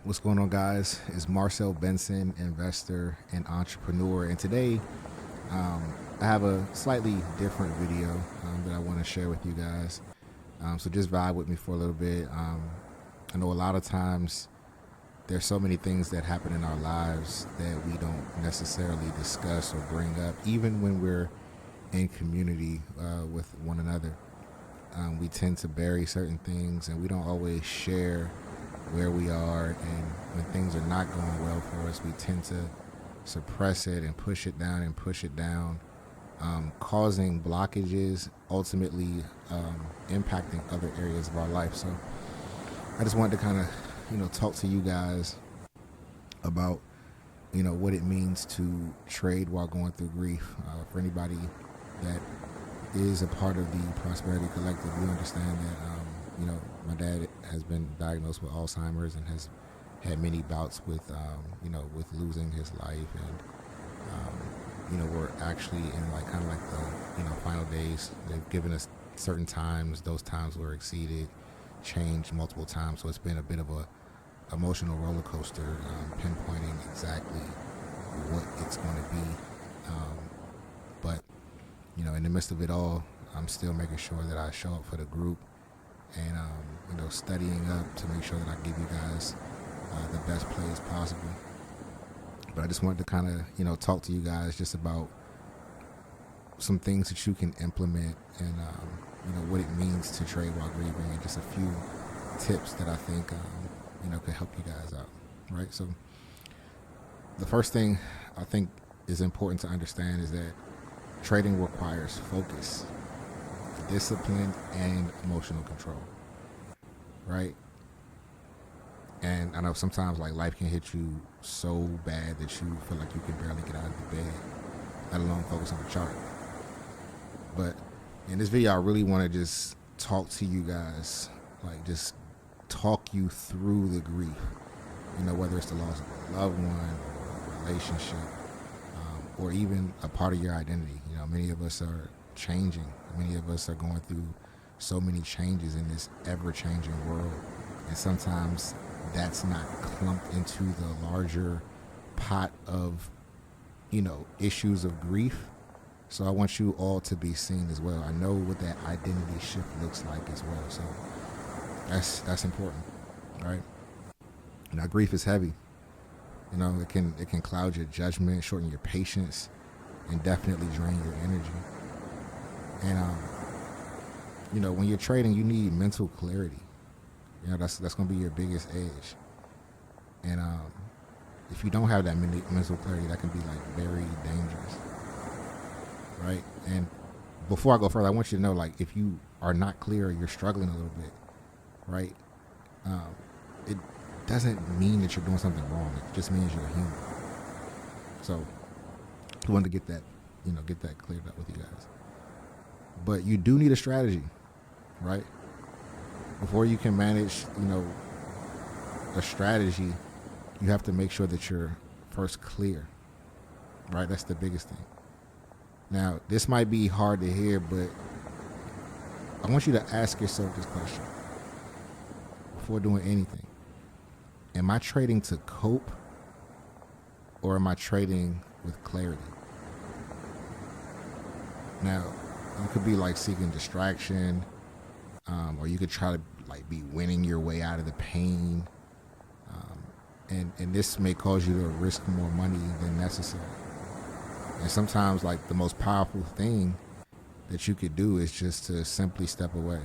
What's going on, guys? It's Marcel Benson, investor and entrepreneur. And today, I have a slightly different video that I want to share with you guys. So just vibe with me for a little bit. I know a lot of times there's so many things that happen in our lives that we don't necessarily discuss or bring up, even when we're in community with one another. We tend to bury certain things and we don't always share where we are, and when things are not going well for us, we tend to suppress it and push it down and push it down, causing blockages, ultimately impacting other areas of our life. So I just wanted to kind of, talk to you guys about, what it means to trade while going through grief. For anybody that is a part of the Prosperity Collective, you understand that, my dad has been diagnosed with Alzheimer's and has had many bouts with, with losing his life. And, we're actually in kind of the, final days. They've given us certain times. Those times were exceeded, changed multiple times. So it's been a bit of a emotional roller coaster, pinpointing exactly what it's going to be. But, in the midst of it all, I'm still making sure that I show up for the group and, studying up to make sure that I give you guys the best plays possible. But I just wanted to kind of, talk to you guys just about some things that you can implement and, what it means to trade while grieving, and just a few tips that I think, could help you guys out, right? So the first thing I think is important to understand is that trading requires focus, discipline, and emotional control, right? And I know sometimes life can hit you so bad that you feel like you can barely get out of the bed, let alone focus on the chart. But in this video, I really want to just talk to you guys, just talk you through the grief, whether it's the loss of a loved one or a relationship, or even a part of your identity. Many of us are changing. Many of us are going through so many changes in this ever-changing world. And sometimes that's not clumped into the larger pot of, issues of grief. So I want you all to be seen as well. I know what that identity shift looks like as well. So that's important, right? Now, grief is heavy. It can cloud your judgment, shorten your patience, and definitely drain your energy. And when you're trading, you need mental clarity. That's going to be your biggest edge. And if you don't have that mental clarity, that can be very dangerous, right? And before I go further, I want you to know, if you are not clear, or you're struggling a little bit, right? It doesn't mean that you're doing something wrong. It just means you're human. So I wanted to get that cleared up with you guys. But you do need a strategy, right? Before you can manage, a strategy, you have to make sure that you're first clear, right? That's the biggest thing. Now, this might be hard to hear, but I want you to ask yourself this question before doing anything. Am I trading to cope, or am I trading with clarity? Now, you could be seeking distraction, or you could try to be winning your way out of the pain. And this may cause you to risk more money than necessary. And sometimes the most powerful thing that you could do is just to simply step away.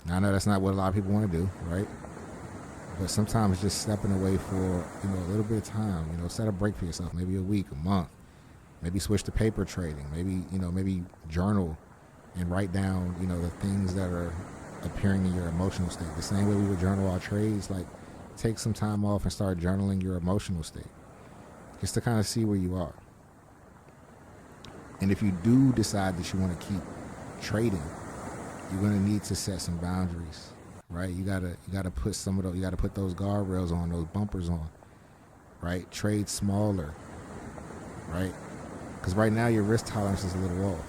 Now, I know that's not what a lot of people want to do, right? But sometimes just stepping away for, a little bit of time, set a break for yourself, maybe a week, a month, maybe switch to paper trading, maybe journal and write down, the things that are appearing in your emotional state. The same way we would journal our trades, take some time off and start journaling your emotional state, just to kind of see where you are. And if you do decide that you want to keep trading, you're going to need to set some boundaries, right? You gotta put some of those, you gotta put those guardrails on, those bumpers on, right? Trade smaller, right? Because right now your risk tolerance is a little off.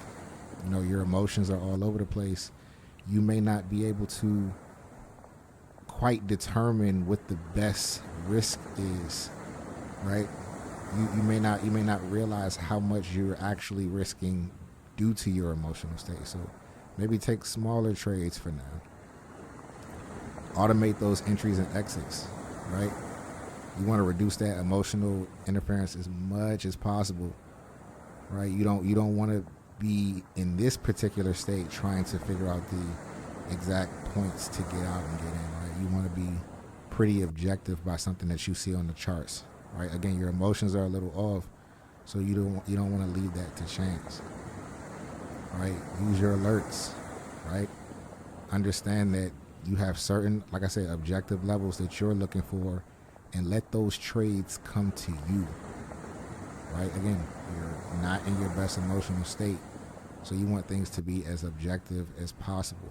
Your emotions are all over the place. You may not be able to quite determine what the best risk is, right? You may not realize how much you're actually risking due to your emotional state. So maybe take smaller trades for now. Automate those entries and exits, right? You want to reduce that emotional interference as much as possible, right? You don't want to be in this particular state trying to figure out the exact points to get out and get in, right? You want to be pretty objective by something that you see on the charts, right? Again, your emotions are a little off, so you don't want to leave that to chance, right? Use your alerts, right? Understand that you have certain, like I said, objective levels that you're looking for, and let those trades come to you, right? Again, you're not in your best emotional state, so you want things to be as objective as possible,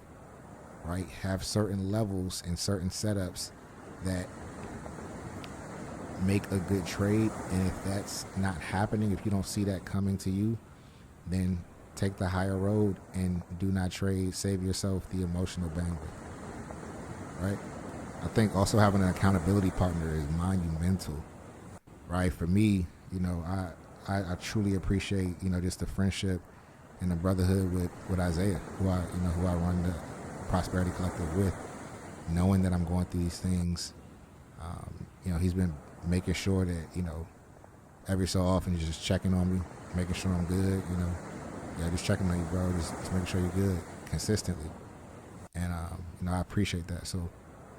right? Have certain levels and certain setups that make a good trade, and if that's not happening, if you don't see that coming to you, then take the higher road and do not trade. Save yourself the emotional bandwidth, right? I think also having an accountability partner is monumental, right? For me, I truly appreciate, just the friendship and the brotherhood with Isaiah, who I run the Prosperity Collective with, knowing that I'm going through these things. He's been making sure that, every so often he's just checking on me, making sure I'm good, just checking on you, bro, just making sure you're good consistently. And, I appreciate that. So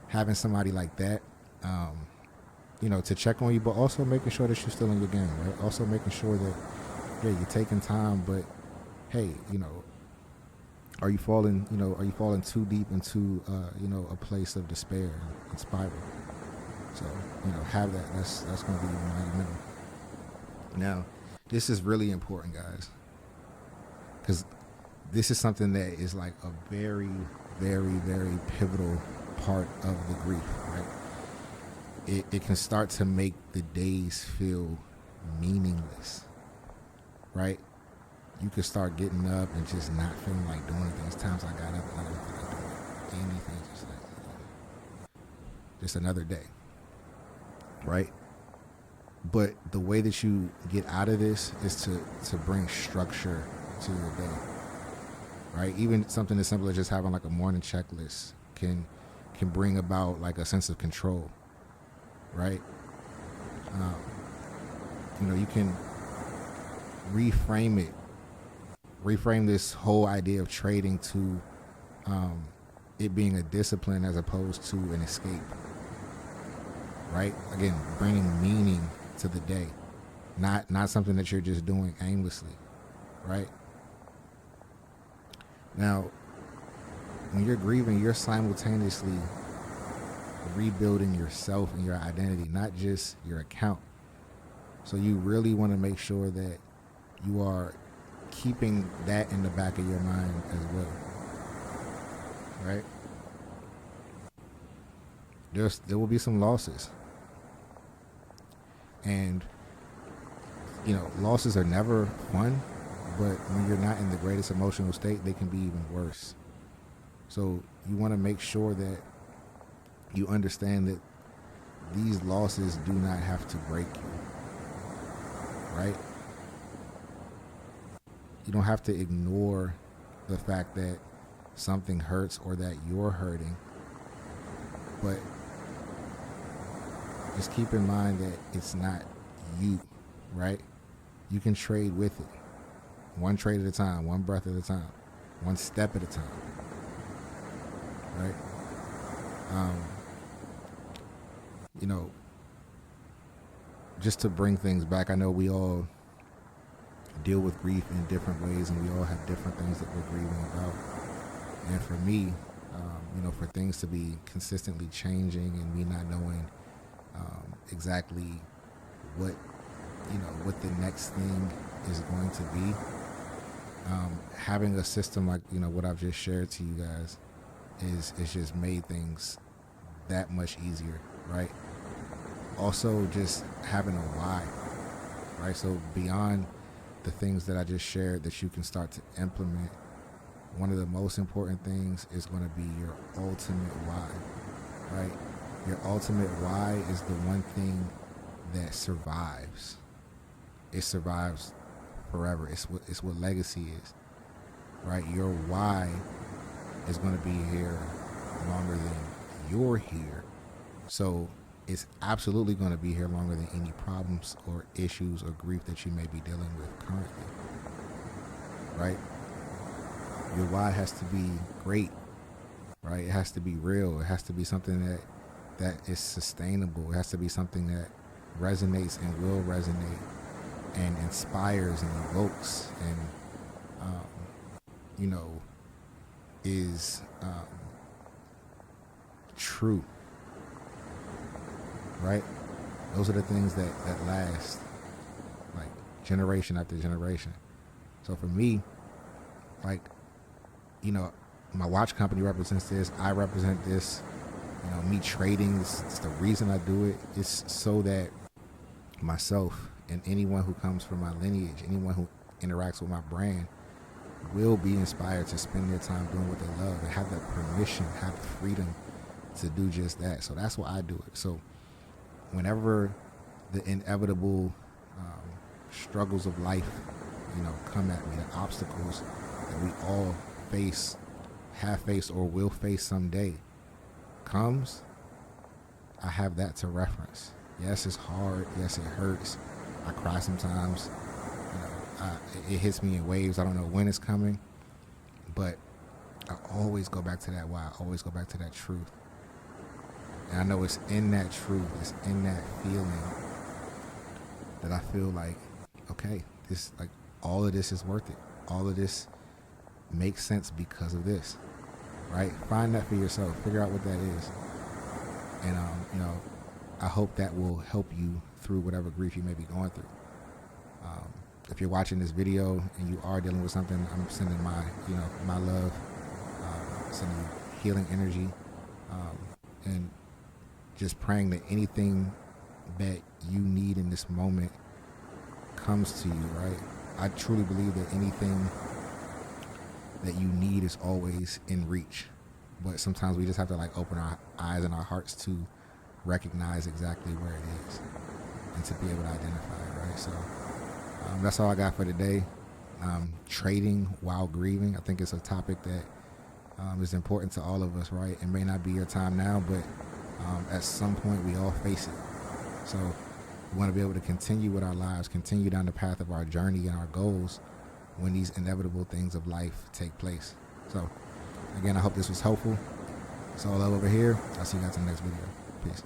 having somebody like that, to check on you, but also making sure that you're still in your game, right? Also making sure that, you're taking time, but hey, are you falling too deep into, a place of despair and spiral? So, have that. That's going to be monumental. Now, this is really important, guys, because this is something that is like a very, very, very pivotal part of the grief, right? It can start to make the days feel meaningless, right? You could start getting up and just not feeling like doing anything. There's times I got up and I didn't feel like doing anything, just another day, right? But the way that you get out of this is to bring structure to your day, right? Even something as simple as just having like a morning checklist can bring about like a sense of control, right? You can reframe this whole idea of trading to it being a discipline as opposed to an escape, right? Again, bringing meaning to the day, not something that you're just doing aimlessly, right? Now, when you're grieving, you're simultaneously rebuilding yourself and your identity, not just your account. So you really want to make sure that you are keeping that in the back of your mind as well, right? There will be some losses, and losses are never fun, but when you're not in the greatest emotional state, they can be even worse. So you want to make sure that you understand that these losses do not have to break you, right? You don't have to ignore the fact that something hurts or that you're hurting, but just keep in mind that it's not you, right? You can trade with it, one trade at a time, one breath at a time, one step at a time, right? Just to bring things back, I know we all deal with grief in different ways, and we all have different things that we're grieving about. And for me, for things to be consistently changing and me not knowing exactly what the next thing is going to be, having a system like what I've just shared to you guys is just made things that much easier, right? Also, just having a why, right? So beyond the things that I just shared that you can start to implement, one of the most important things is going to be your ultimate why, right? Your ultimate why is the one thing that survives. It survives forever. It's what legacy is, right? Your why is going to be here longer than you're here. So it's absolutely going to be here longer than any problems or issues or grief that you may be dealing with currently, right? Your why has to be great, right? It has to be real. It has to be something that is sustainable. It has to be something that resonates and will resonate and inspires and evokes and you know is true, right? Those are the things that last like generation after generation. So for me, like, you know, my watch company represents this. I represent this. You know, me trading, it's the reason I do it. It's so that myself and anyone who comes from my lineage, anyone who interacts with my brand, will be inspired to spend their time doing what they love and have the permission, have the freedom to do just that. So that's why I do it. So whenever the inevitable struggles of life, you know, come at me, the obstacles that we all face, have faced, or will face someday comes, I have that to reference. Yes, it's hard. Yes, it hurts. I cry sometimes. You know, it hits me in waves. I don't know when it's coming, but I always go back to that why. I always go back to that truth. And I know it's in that truth, it's in that feeling that I feel like, okay, this, like, all of this is worth it. All of this makes sense because of this, right? Find that for yourself. Figure out what that is. And, you know, I hope that will help you through whatever grief you may be going through. If you're watching this video and you are dealing with something, I'm sending my, you know, my love, sending you healing energy, and just praying that anything that you need in this moment comes to you, right? I truly believe that anything that you need is always in reach, but sometimes we just have to, like, open our eyes and our hearts to recognize exactly where it is and to be able to identify it, right? So that's all I got for today. Trading while grieving, I think it's a topic that is important to all of us, right? It may not be your time now, but at some point we all face it. So we want to be able to continue with our lives, continue down the path of our journey and our goals when these inevitable things of life take place. So again, I hope this was helpful. It's all love over here. I'll see you guys in the next video. Peace.